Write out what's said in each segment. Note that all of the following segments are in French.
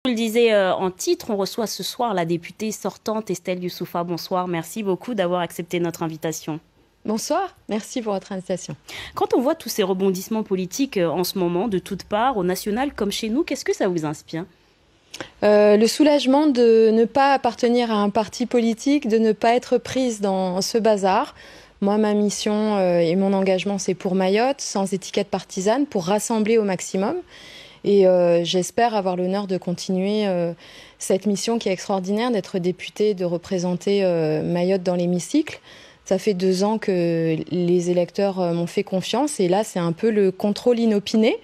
Je le disais en titre, on reçoit ce soir la députée sortante Estelle Youssoufa. Bonsoir, merci beaucoup d'avoir accepté notre invitation. Bonsoir, merci pour votre invitation. Quand on voit tous ces rebondissements politiques en ce moment, de toutes parts, au national comme chez nous, qu'est-ce que ça vous inspire ? Le soulagement de ne pas appartenir à un parti politique, de ne pas être prise dans ce bazar. Moi, ma mission et mon engagement, c'est pour Mayotte, sans étiquette partisane, pour rassembler au maximum. Et j'espère avoir l'honneur de continuer cette mission qui est extraordinaire, d'être députée, de représenter Mayotte dans l'hémicycle. Ça fait 2 ans que les électeurs m'ont fait confiance et là, c'est un peu le contrôle inopiné.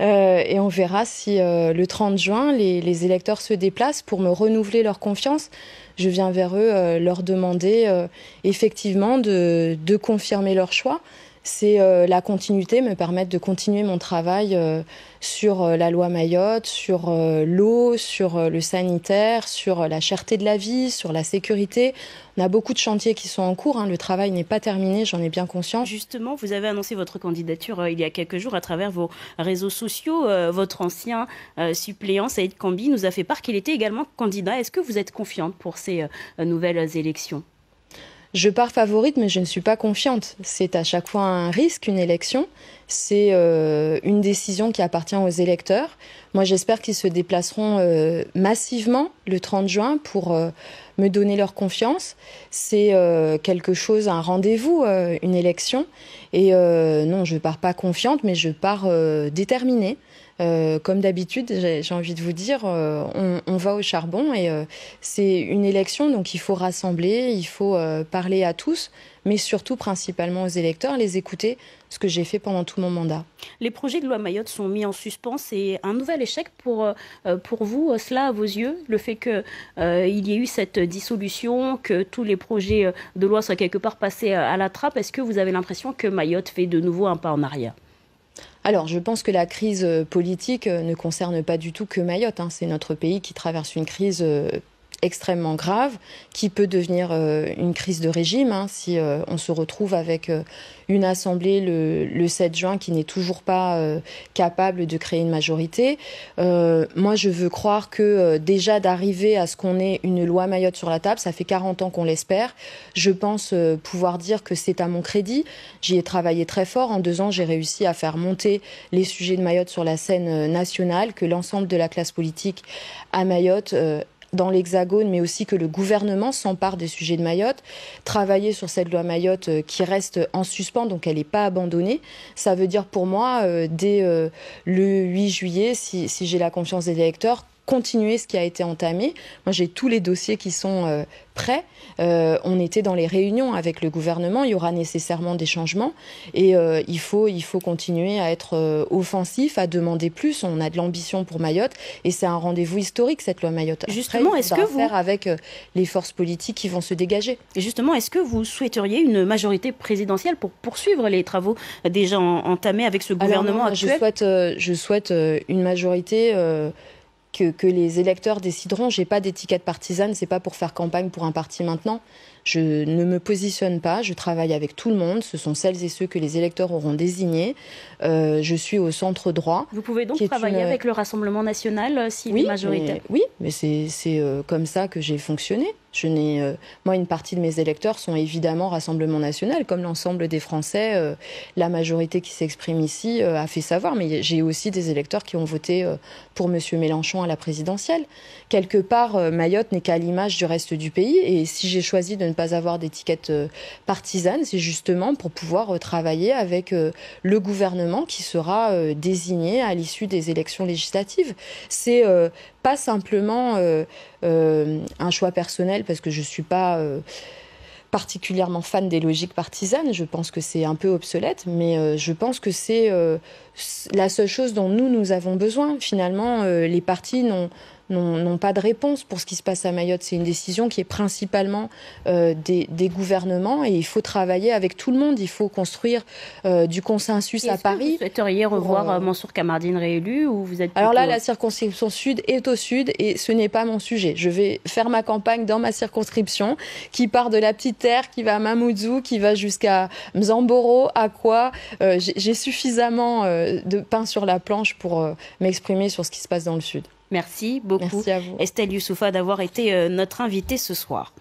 Et on verra si le 30 juin, les électeurs se déplacent pour me renouveler leur confiance. Je viens vers eux leur demander effectivement de confirmer leur choix. C'est la continuité, me permettre de continuer mon travail sur la loi Mayotte, sur l'eau, sur le sanitaire, sur la cherté de la vie, sur la sécurité. On a beaucoup de chantiers qui sont en cours, hein. Le travail n'est pas terminé, j'en ai bien conscience. Justement, vous avez annoncé votre candidature il y a quelques jours à travers vos réseaux sociaux. Votre ancien suppléant, Saïd Kambi, nous a fait part qu'il était également candidat. Est-ce que vous êtes confiante pour ces nouvelles élections ? Je pars favorite, mais je ne suis pas confiante. C'est à chaque fois un risque, une élection. C'est une décision qui appartient aux électeurs. Moi, j'espère qu'ils se déplaceront massivement le 30 juin pour me donner leur confiance. C'est quelque chose, un rendez-vous, une élection. Et non, je ne pars pas confiante, mais je pars déterminée. Comme d'habitude, j'ai envie de vous dire, on va au charbon et c'est une élection, donc il faut rassembler, il faut parler à tous, mais surtout principalement aux électeurs, les écouter, ce que j'ai fait pendant tout mon mandat. Les projets de loi Mayotte sont mis en suspens. C'est un nouvel échec pour vous, cela à vos yeux, le fait qu'il y ait eu cette dissolution, que tous les projets de loi soient quelque part passés à la trappe. Est-ce que vous avez l'impression que Mayotte fait de nouveau un pas en arrière ? Alors, je pense que la crise politique ne concerne pas du tout que Mayotte, hein. C'est notre pays qui traverse une crise extrêmement grave, qui peut devenir une crise de régime, hein, si on se retrouve avec une assemblée le 7 juin qui n'est toujours pas capable de créer une majorité. Moi, je veux croire que déjà d'arriver à ce qu'on ait une loi Mayotte sur la table, ça fait 40 ans qu'on l'espère. Je pense pouvoir dire que c'est à mon crédit. J'y ai travaillé très fort. En 2 ans, j'ai réussi à faire monter les sujets de Mayotte sur la scène nationale, que l'ensemble de la classe politique à Mayotte dans l'Hexagone, mais aussi que le gouvernement s'empare des sujets de Mayotte, travailler sur cette loi Mayotte qui reste en suspens, donc elle n'est pas abandonnée. Ça veut dire pour moi, dès le 8 juillet, si j'ai la confiance des électeurs, continuer ce qui a été entamé. Moi, j'ai tous les dossiers qui sont prêts. On était dans les réunions avec le gouvernement. Il y aura nécessairement des changements. Et il faut continuer à être offensif, à demander plus. On a de l'ambition pour Mayotte. Et c'est un rendez-vous historique, cette loi Mayotte. Justement, est-ce que vous... faire avec les forces politiques qui vont se dégager. Et justement, est-ce que vous souhaiteriez une majorité présidentielle pour poursuivre les travaux déjà entamés avec ce gouvernement actuel ? Je souhaite une majorité... Que les électeurs décideront. J'ai pas d'étiquette partisane, c'est pas pour faire campagne pour un parti maintenant. Je ne me positionne pas, je travaille avec tout le monde, ce sont celles et ceux que les électeurs auront désignés. Je suis au centre droit. Vous pouvez donc travailler avec le Rassemblement national s'il est majoritaire ? Oui, mais c'est comme ça que j'ai fonctionné. Moi, une partie de mes électeurs sont évidemment Rassemblement national, comme l'ensemble des Français. La majorité qui s'exprime ici a fait savoir, mais j'ai aussi des électeurs qui ont voté pour M. Mélenchon à la présidentielle. Quelque part, Mayotte n'est qu'à l'image du reste du pays, et si j'ai choisi de ne pas avoir d'étiquette partisane, c'est justement pour pouvoir travailler avec le gouvernement qui sera désigné à l'issue des élections législatives. C'est pas simplement un choix personnel, parce que je ne suis pas particulièrement fan des logiques partisanes. Je pense que c'est un peu obsolète, mais je pense que c'est la seule chose dont nous avons besoin. Finalement, les partis n'ont pas de réponse pour ce qui se passe à Mayotte. C'est une décision qui est principalement des gouvernements, et il faut travailler avec tout le monde. Il faut construire du consensus à Paris. Vous souhaiteriez revoir Mansour Kamardine réélu, ou vous êtes plutôt... Alors là, la circonscription sud est au sud et ce n'est pas mon sujet. Je vais faire ma campagne dans ma circonscription qui part de la Petite Terre, qui va à Mamoudzou, qui va jusqu'à Mzamboro, Akwa. J'ai suffisamment de pain sur la planche pour m'exprimer sur ce qui se passe dans le sud. Merci beaucoup, Merci à vous. Estelle Youssouffa, d'avoir été notre invitée ce soir.